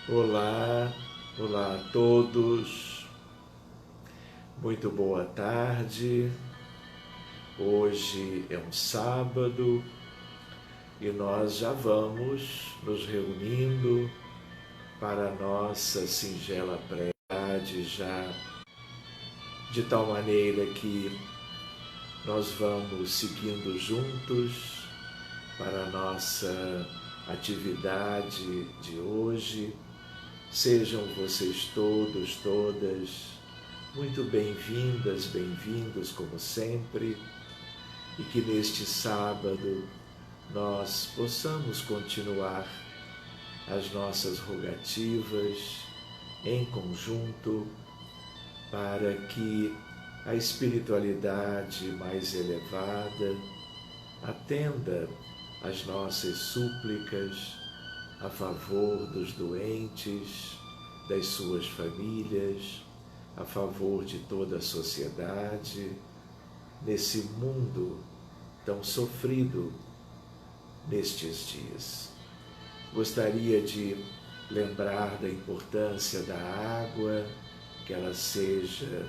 Olá, olá a todos, muito boa tarde. Hoje é um sábado e nós já vamos nos reunindo para a nossa singela prece, já de tal maneira que nós vamos seguindo juntos para a nossa atividade de hoje. Sejam vocês todos, todas, muito bem-vindas, bem-vindos como sempre, e que neste sábado nós possamos continuar as nossas rogativas em conjunto para que a espiritualidade mais elevada atenda às nossas súplicas a favor dos doentes, das suas famílias, a favor de toda a sociedade, nesse mundo tão sofrido nestes dias. Gostaria de lembrar da importância da água, que ela seja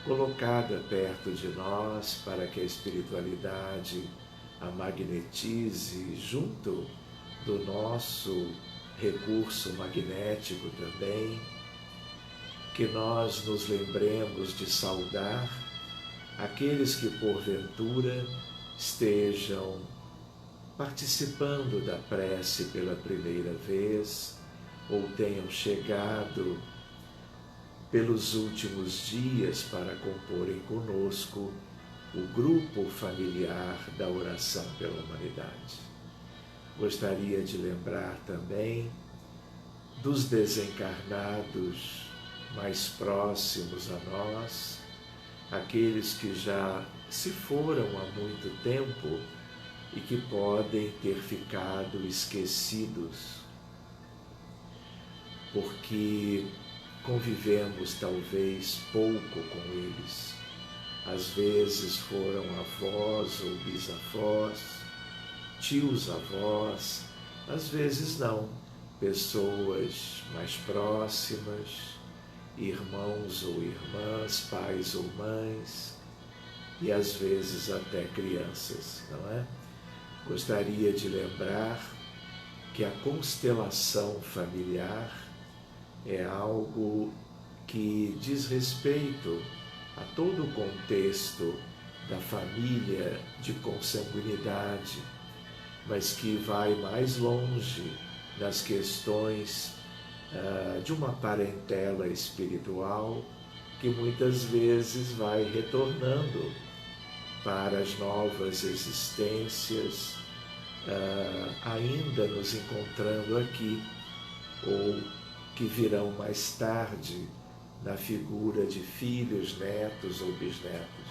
colocada perto de nós para que a espiritualidade a magnetize junto do nosso recurso magnético também, que nós nos lembremos de saudar aqueles que porventura estejam participando da prece pela primeira vez ou tenham chegado pelos últimos dias para comporem conosco o grupo familiar da oração pela humanidade. Gostaria de lembrar também dos desencarnados mais próximos a nós, aqueles que já se foram há muito tempo e que podem ter ficado esquecidos, porque convivemos talvez pouco com eles. Às vezes foram avós ou bisavós, tios-avós, às vezes não, pessoas mais próximas, irmãos ou irmãs, pais ou mães, e às vezes até crianças, não é? Gostaria de lembrar que a constelação familiar é algo que diz respeito a todo o contexto da família de consanguinidade, mas que vai mais longe nas questões de uma parentela espiritual que muitas vezes vai retornando para as novas existências, ainda nos encontrando aqui, ou que virão mais tarde na figura de filhos, netos ou bisnetos.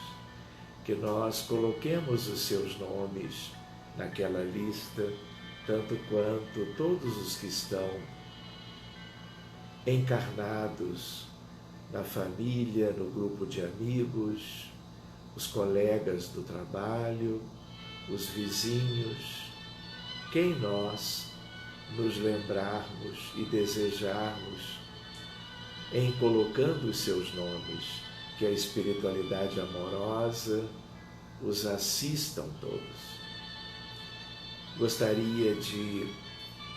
Que nós coloquemos os seus nomes naquela lista, tanto quanto todos os que estão encarnados na família, no grupo de amigos, os colegas do trabalho, os vizinhos, quem nós nos lembrarmos e desejarmos em colocando os seus nomes, que a espiritualidade amorosa os assistam todos. Gostaria de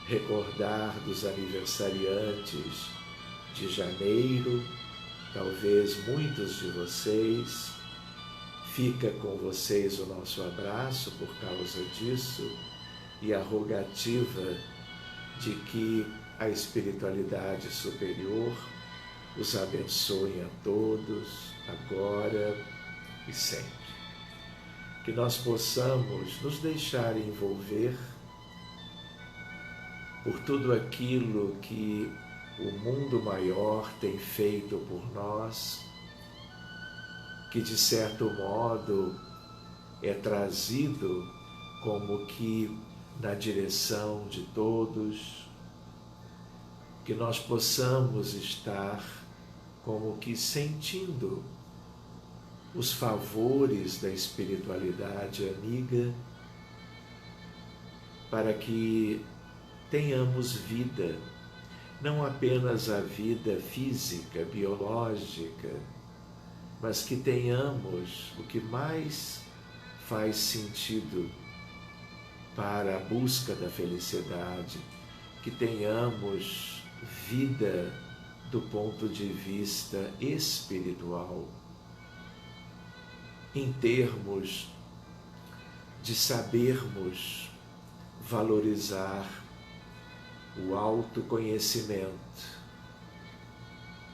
recordar dos aniversariantes de janeiro, talvez muitos de vocês. Fica com vocês o nosso abraço por causa disso e a rogativa de que a espiritualidade superior os abençoe a todos, agora e sempre. Que nós possamos nos deixar envolver por tudo aquilo que o mundo maior tem feito por nós, que de certo modo é trazido como que na direção de todos, que nós possamos estar como que sentindo os favores da espiritualidade amiga, para que tenhamos vida não apenas a vida física, biológica, mas que tenhamos o que mais faz sentido para a busca da felicidade, que tenhamos vida do ponto de vista espiritual, em termos de sabermos valorizar o autoconhecimento,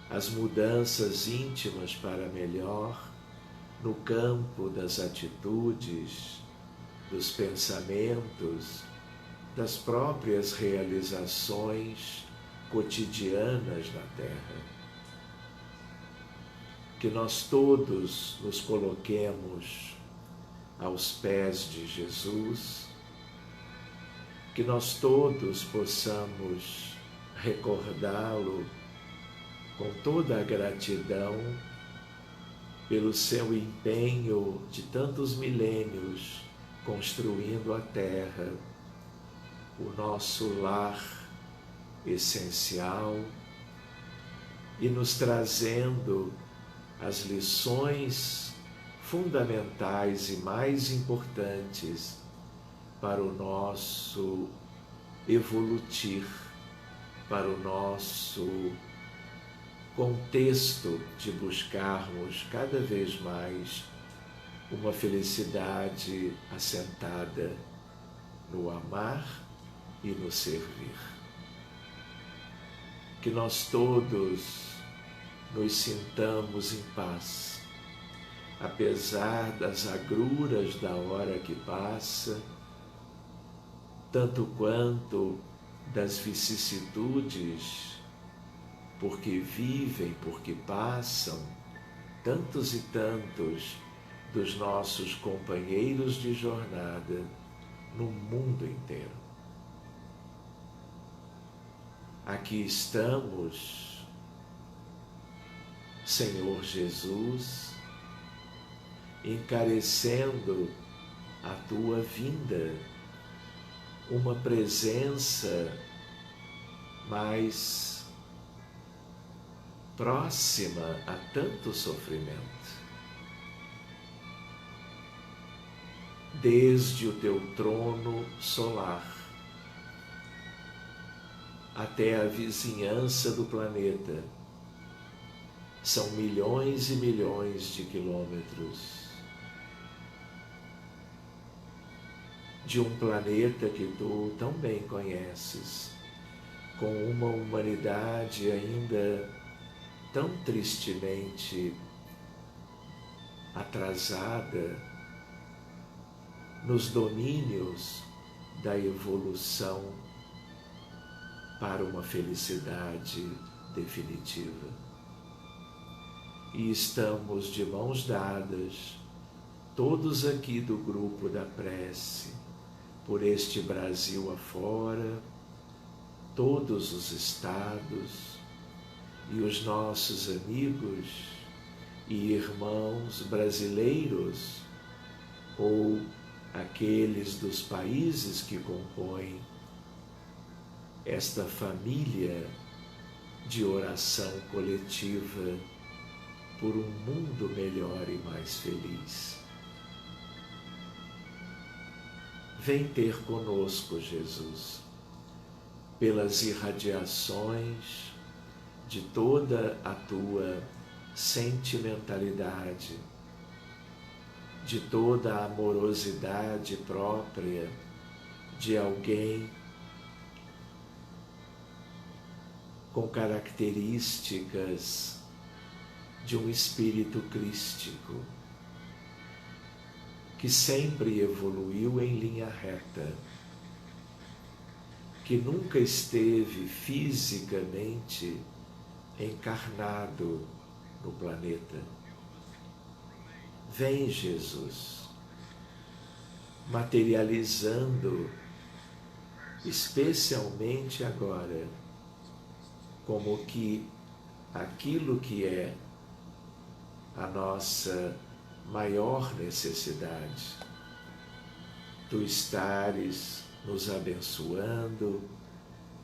as mudanças íntimas para melhor no campo das atitudes, dos pensamentos, das próprias realizações cotidianas na Terra. Que nós todos nos coloquemos aos pés de Jesus, que nós todos possamos recordá-lo com toda a gratidão pelo seu empenho de tantos milênios construindo a Terra, o nosso lar essencial, e nos trazendo as lições fundamentais e mais importantes para o nosso evoluir, para o nosso contexto de buscarmos cada vez mais uma felicidade assentada no amar e no servir. Que nós todos nos sintamos em paz, apesar das agruras da hora que passa, tanto quanto das vicissitudes, porque vivem, porque passam, tantos e tantos dos nossos companheiros de jornada no mundo inteiro. Aqui estamos, Senhor Jesus, encarecendo a Tua vinda, uma presença mais próxima a tanto sofrimento. Desde o Teu trono solar até a vizinhança do planeta, são milhões e milhões de quilômetros. De um planeta que Tu tão bem conheces, com uma humanidade ainda tão tristemente atrasada nos domínios da evolução para uma felicidade definitiva. E estamos de mãos dadas, todos aqui do grupo da prece, por este Brasil afora, todos os estados e os nossos amigos e irmãos brasileiros ou aqueles dos países que compõem esta família de oração coletiva por um mundo melhor e mais feliz. Vem ter conosco, Jesus, pelas irradiações de toda a Tua sentimentalidade, de toda a amorosidade própria de alguém com características de um espírito crístico, que sempre evoluiu em linha reta, que nunca esteve fisicamente encarnado no planeta. Vem, Jesus, materializando, especialmente agora, como que aquilo que é a nossa maior necessidade, Tu estares nos abençoando,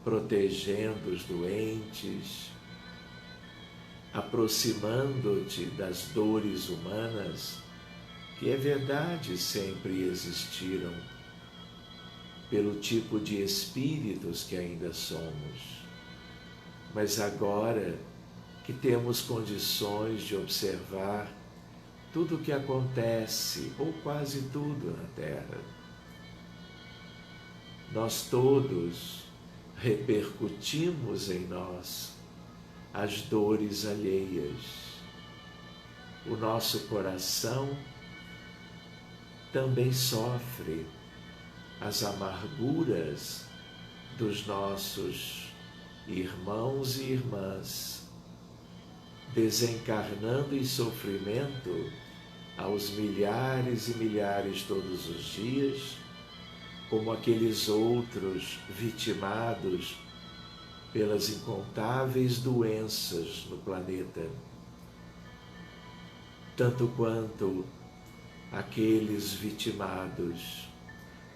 protegendo os doentes, aproximando-te das dores humanas, que é verdade sempre existiram, pelo tipo de espíritos que ainda somos. Mas agora que temos condições de observar tudo o que acontece, ou quase tudo na Terra, nós todos repercutimos em nós as dores alheias. O nosso coração também sofre as amarguras dos nossos irmãos e irmãs, desencarnando em sofrimento aos milhares e milhares todos os dias, como aqueles outros vitimados pelas incontáveis doenças no planeta, tanto quanto aqueles vitimados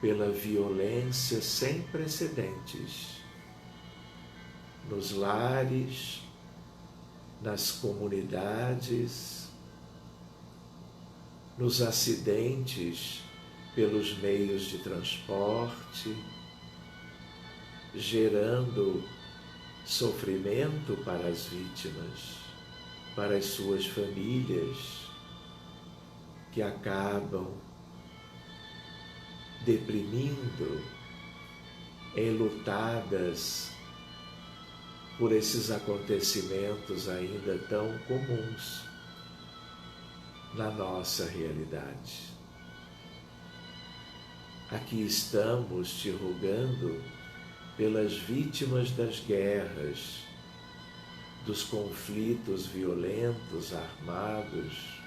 pela violência sem precedentes nos lares, nas comunidades, nos acidentes pelos meios de transporte, gerando sofrimento para as vítimas, para as suas famílias, que acabam deprimindo, enlutadas por esses acontecimentos ainda tão comuns na nossa realidade. Aqui estamos te rogando pelas vítimas das guerras, dos conflitos violentos, armados,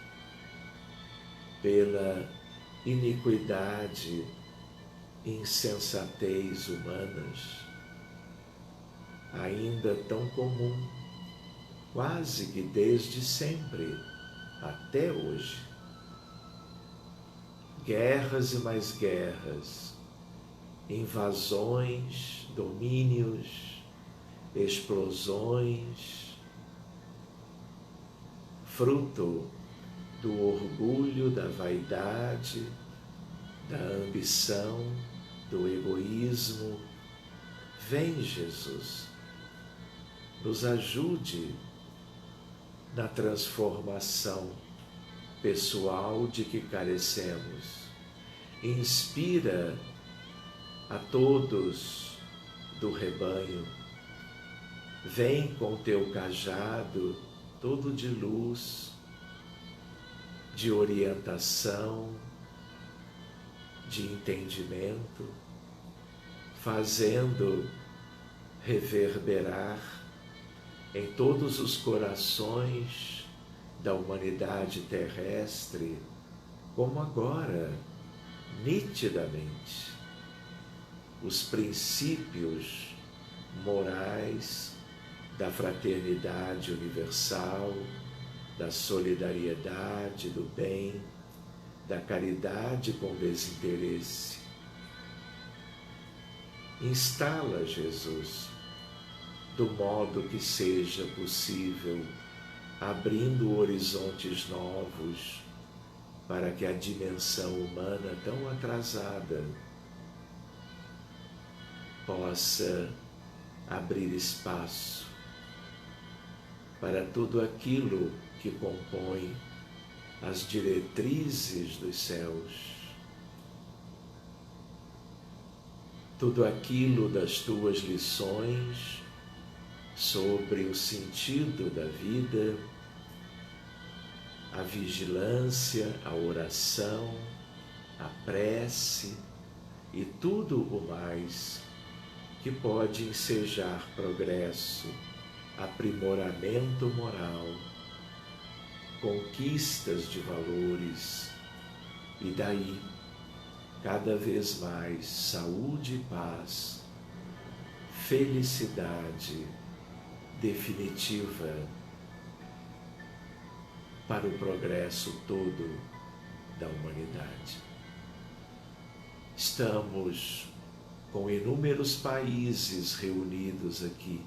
pela iniquidade e insensatez humanas, ainda tão comum, quase que desde sempre até hoje. Guerras e mais guerras, invasões, domínios, explosões, fruto do orgulho, da vaidade, da ambição, do egoísmo. Vem, Jesus, nos ajude na transformação pessoal de que carecemos. Inspira a todos do rebanho. Vem com teu cajado todo de luz, de orientação, de entendimento, fazendo reverberar em todos os corações da humanidade terrestre, como agora, nitidamente, os princípios morais da fraternidade universal, da solidariedade, do bem, da caridade com desinteresse. Instala, Jesus, do modo que seja possível, abrindo horizontes novos para que a dimensão humana tão atrasada possa abrir espaço para tudo aquilo que compõe as diretrizes dos céus, tudo aquilo das tuas lições sobre o sentido da vida, a vigilância, a oração, a prece e tudo o mais que pode ensejar progresso, aprimoramento moral, conquistas de valores e daí cada vez mais saúde e paz, felicidade definitiva para o progresso todo da humanidade. Estamos com inúmeros países reunidos aqui,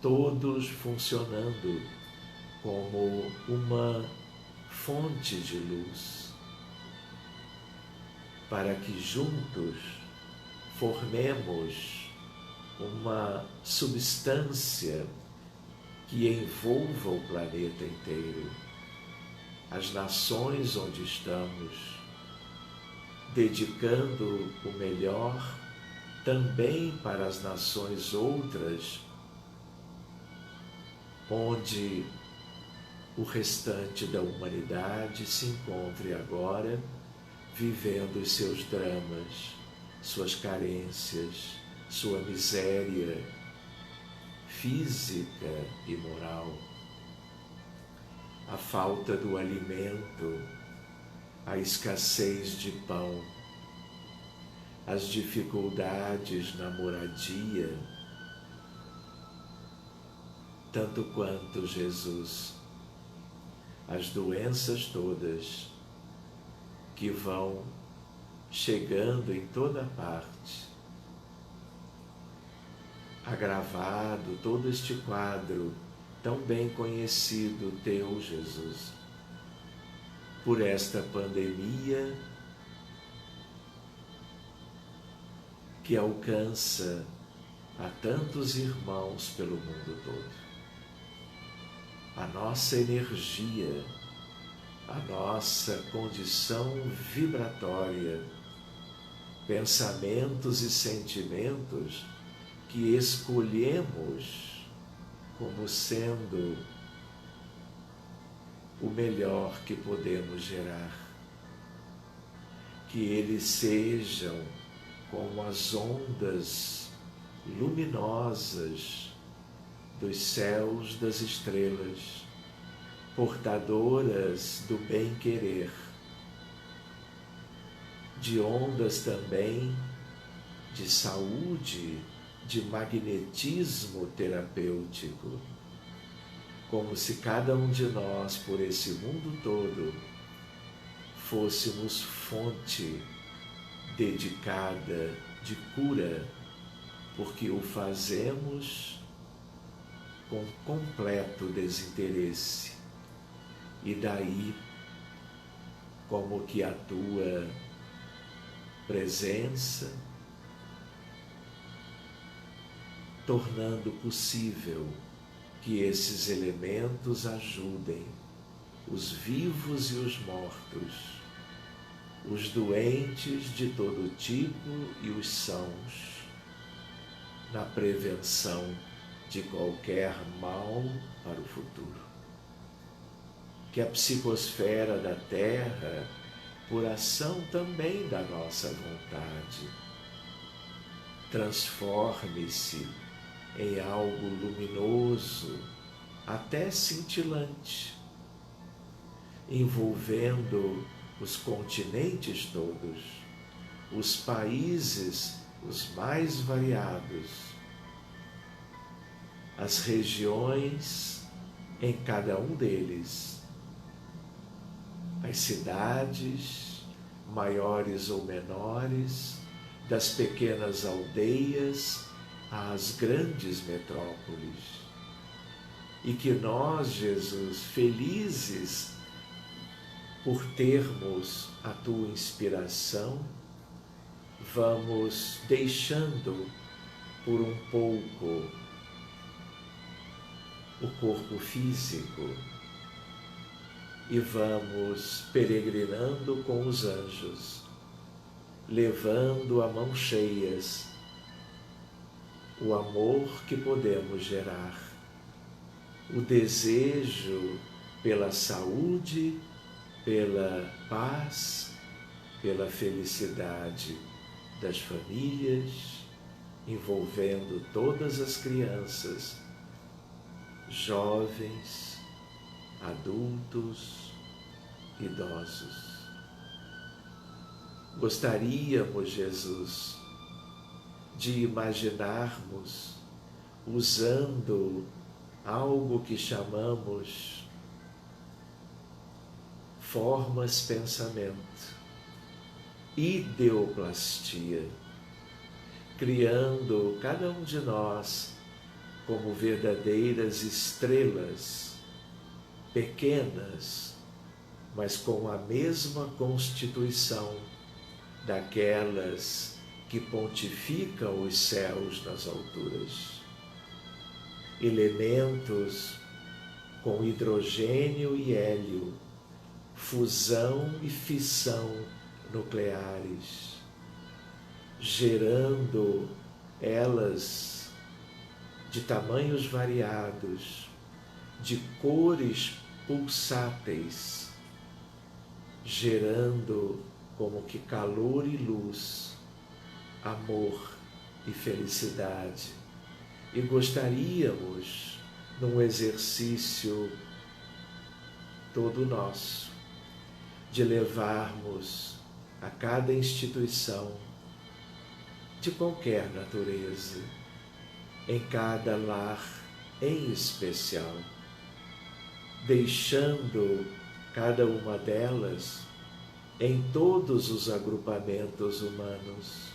todos funcionando como uma fonte de luz, para que juntos formemos uma substância que envolva o planeta inteiro, as nações onde estamos, dedicando o melhor também para as nações outras, onde o restante da humanidade se encontre agora vivendo os seus dramas, suas carências, sua miséria física e moral, a falta do alimento, a escassez de pão, as dificuldades na moradia, tanto quanto Jesus, as doenças todas que vão chegando em toda parte, agravado todo este quadro tão bem conhecido teu, Jesus, por esta pandemia que alcança a tantos irmãos pelo mundo todo. A nossa energia, a nossa condição vibratória, pensamentos e sentimentos que escolhemos como sendo o melhor que podemos gerar, que eles sejam como as ondas luminosas dos céus das estrelas, portadoras do bem-querer, de ondas também de saúde, de magnetismo terapêutico, como se cada um de nós, por esse mundo todo, fôssemos fonte dedicada de cura, porque o fazemos com completo desinteresse. E daí, como que a tua presença, tornando possível que esses elementos ajudem os vivos e os mortos, os doentes de todo tipo e os sãos, na prevenção de qualquer mal para o futuro. Que a psicosfera da Terra, por ação também da nossa vontade, transforme-se em algo luminoso, até cintilante, envolvendo os continentes todos, os países os mais variados, as regiões em cada um deles, as cidades, maiores ou menores, das pequenas aldeias às grandes metrópoles. E que nós, Jesus, felizes por termos a tua inspiração, vamos deixando por um pouco o corpo físico e vamos peregrinando com os anjos, levando a mão cheias o amor que podemos gerar, o desejo pela saúde, pela paz, pela felicidade das famílias, envolvendo todas as crianças, jovens, adultos, idosos. Gostaríamos, Jesus, de imaginarmos usando algo que chamamos formas pensamento, ideoplastia, criando cada um de nós como verdadeiras estrelas, pequenas, mas com a mesma constituição daquelas que pontificam os céus nas alturas. Elementos com hidrogênio e hélio, fusão e fissão nucleares, gerando elas de tamanhos variados, de cores pulsáteis, gerando como que calor e luz, amor e felicidade. E gostaríamos, num exercício todo nosso, de levarmos a cada instituição de qualquer natureza, em cada lar em especial, deixando cada uma delas em todos os agrupamentos humanos,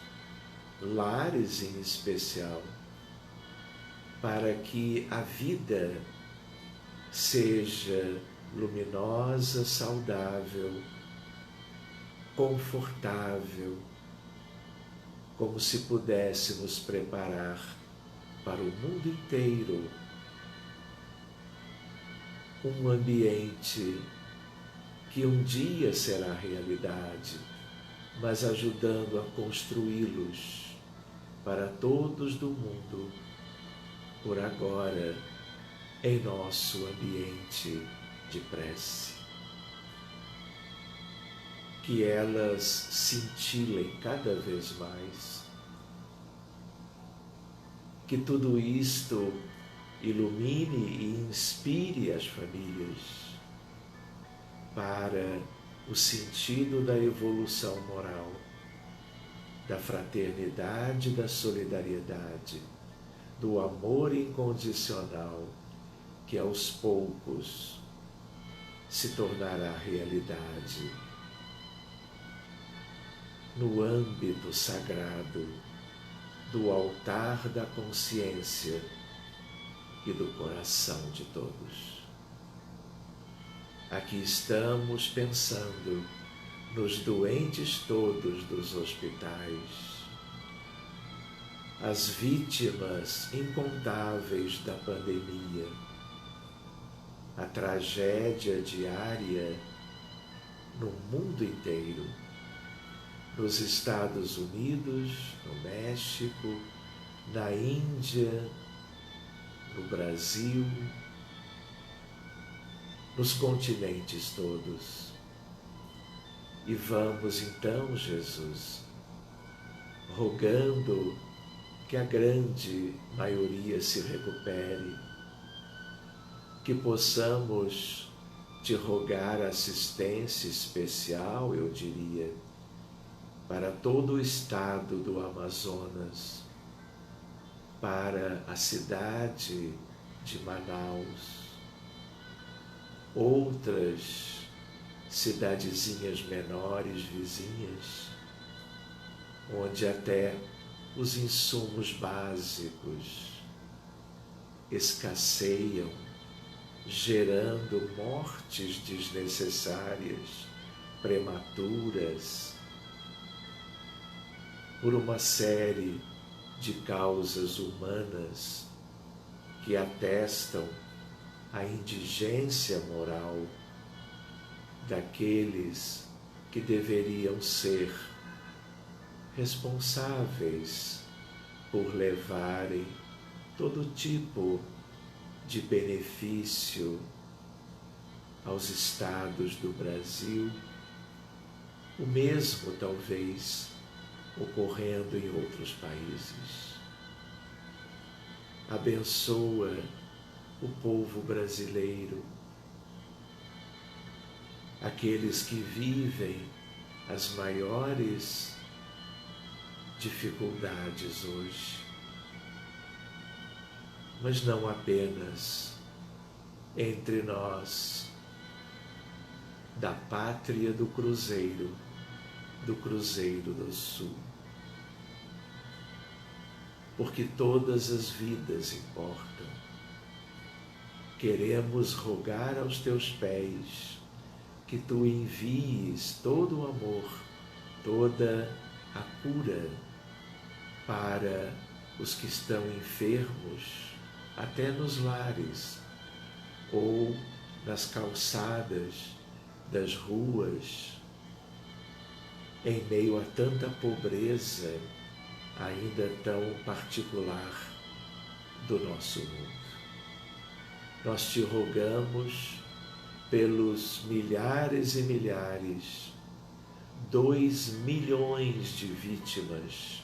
lares em especial, para que a vida seja luminosa, saudável, confortável, como se pudéssemos preparar para o mundo inteiro um ambiente que um dia será realidade, mas ajudando a construí-los para todos do mundo, por agora, em nosso ambiente de prece. Que elas cintilem cada vez mais, que tudo isto ilumine e inspire as famílias para o sentido da evolução moral, da fraternidade, da solidariedade, do amor incondicional, que aos poucos se tornará realidade no âmbito sagrado do altar da consciência e do coração de todos. Aqui estamos pensando nos doentes todos dos hospitais, as vítimas incontáveis da pandemia, a tragédia diária no mundo inteiro, nos Estados Unidos, no México, na Índia, no Brasil, nos continentes todos. E vamos então, Jesus, rogando que a grande maioria se recupere, que possamos te rogar assistência especial, eu diria, para todo o estado do Amazonas, para a cidade de Manaus, outras cidadezinhas menores, vizinhas, onde até os insumos básicos escasseiam, gerando mortes desnecessárias, prematuras, por uma série de causas humanas que atestam a indigência moral daqueles que deveriam ser responsáveis por levarem todo tipo de benefício aos estados do Brasil, o mesmo talvez ocorrendo em outros países. Abençoa o povo brasileiro, aqueles que vivem as maiores dificuldades hoje, mas não apenas entre nós, da pátria do Cruzeiro do Sul. porque todas as vidas importam. Queremos rogar aos teus pés que tu envies todo o amor, toda a cura para os que estão enfermos, até nos lares ou nas calçadas das ruas, em meio a tanta pobreza ainda tão particular do nosso mundo. Nós te rogamos pelos milhares e milhares, 2 milhões de vítimas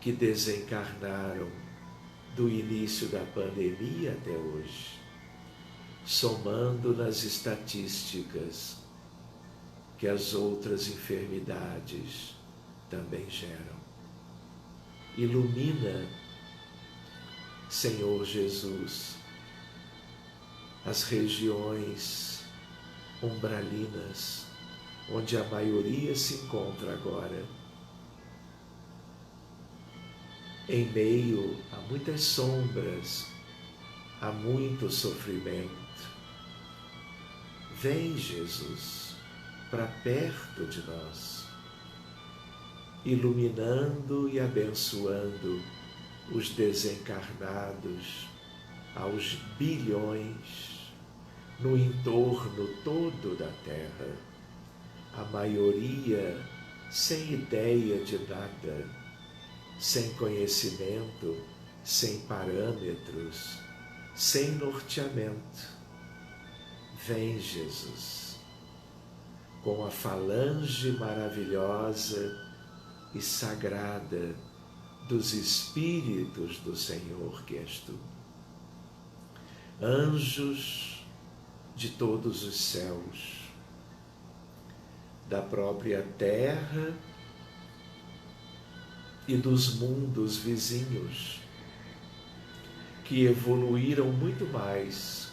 que desencarnaram do início da pandemia até hoje, somando nas estatísticas que as outras enfermidades também geram. Ilumina, Senhor Jesus, as regiões umbralinas, onde a maioria se encontra agora, em meio a muitas sombras, a muito sofrimento. Vem, Jesus, para perto de nós, iluminando e abençoando os desencarnados aos bilhões no entorno todo da Terra, a maioria sem ideia de nada, sem conhecimento, sem parâmetros, sem norteamento. Vem, Jesus, com a falange maravilhosa e sagrada dos Espíritos do Senhor que és tu. Anjos de todos os céus, da própria terra e dos mundos vizinhos, que evoluíram muito mais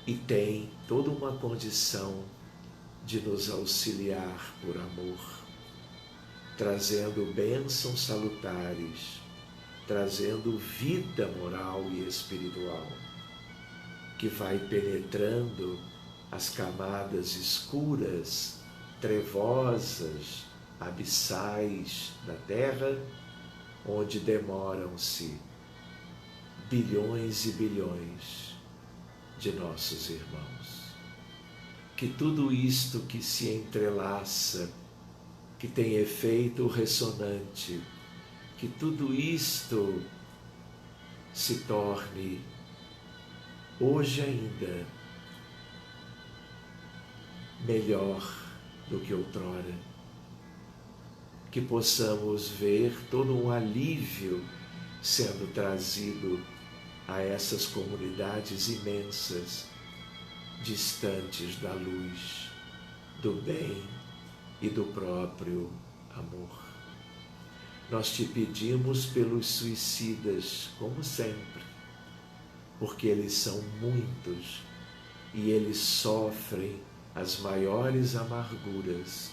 e têm toda uma condição de nos auxiliar por amor, trazendo bênçãos salutares, trazendo vida moral e espiritual, que vai penetrando as camadas escuras, trevosas, abissais da Terra, onde demoram-se bilhões e bilhões de nossos irmãos. Que tudo isto que se entrelaça, que tem efeito ressonante, que tudo isto se torne, hoje ainda, melhor do que outrora. Que possamos ver todo um alívio sendo trazido a essas comunidades imensas, distantes da luz, do bem e do próprio amor. Nós te pedimos pelos suicidas, como sempre, porque eles são muitos e eles sofrem as maiores amarguras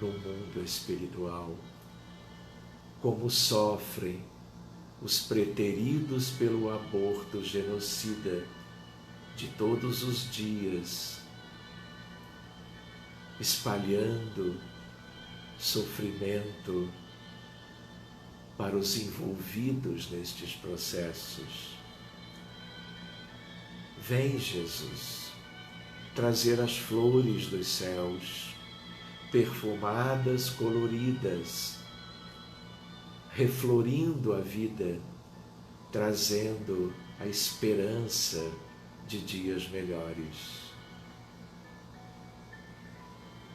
no mundo espiritual, como sofrem os preteridos pelo aborto genocida de todos os dias, espalhando sofrimento para os envolvidos nestes processos. Vem, Jesus, trazer as flores dos céus, perfumadas, coloridas, reflorindo a vida, trazendo a esperança de dias melhores.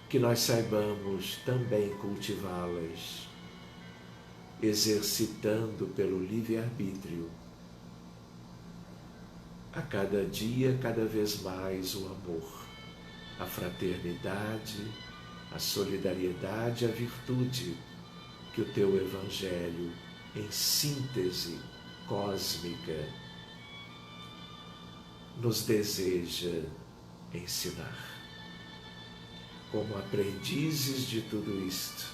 Que nós saibamos também cultivá-las, exercitando pelo livre-arbítrio, a cada dia, cada vez mais o amor, a fraternidade, a solidariedade, a virtude que o teu Evangelho, em síntese cósmica, nos deseja ensinar. Como aprendizes de tudo isto,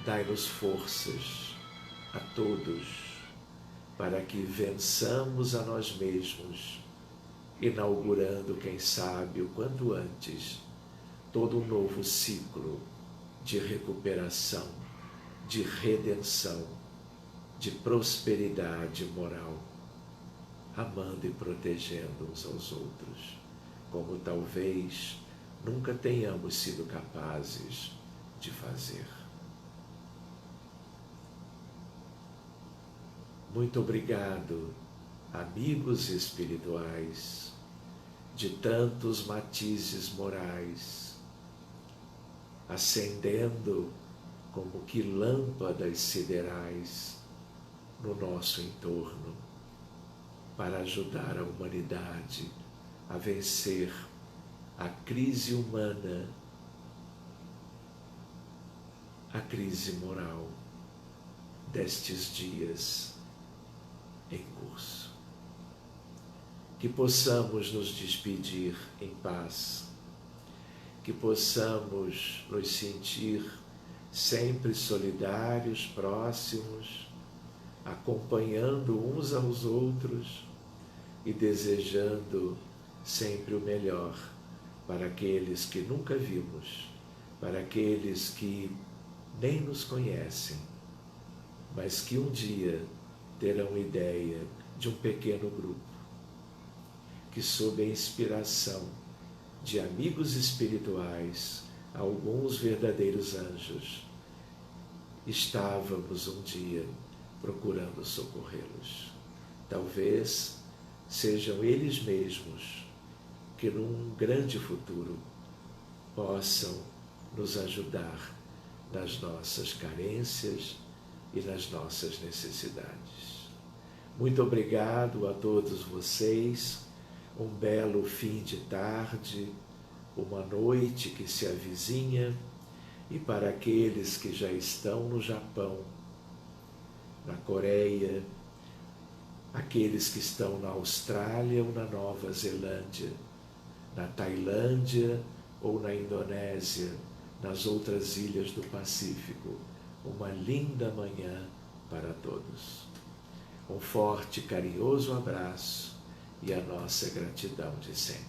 dai-nos forças a todos para que vençamos a nós mesmos, inaugurando, quem sabe, o quanto antes, todo um novo ciclo de recuperação, de redenção, de prosperidade moral, amando e protegendo uns aos outros, como talvez nunca tenhamos sido capazes de fazer. Muito obrigado, amigos espirituais, de tantos matizes morais, acendendo como que lâmpadas siderais no nosso entorno, para ajudar a humanidade a vencer a crise humana, a crise moral destes dias em curso. Que possamos nos despedir em paz, que possamos nos sentir sempre solidários, próximos, acompanhando uns aos outros e desejando sempre o melhor para aqueles que nunca vimos, para aqueles que nem nos conhecem, mas que um dia terão ideia de um pequeno grupo que, sob a inspiração de amigos espirituais, alguns verdadeiros anjos, estávamos um dia procurando socorrê-los. Talvez sejam eles mesmos que num grande futuro possam nos ajudar nas nossas carências e nas nossas necessidades. Muito obrigado a todos vocês, um belo fim de tarde, uma noite que se avizinha, e para aqueles que já estão no Japão, na Coreia, aqueles que estão na Austrália ou na Nova Zelândia, na Tailândia ou na Indonésia, nas outras ilhas do Pacífico, uma linda manhã para todos. Um forte e carinhoso abraço e a nossa gratidão de sempre.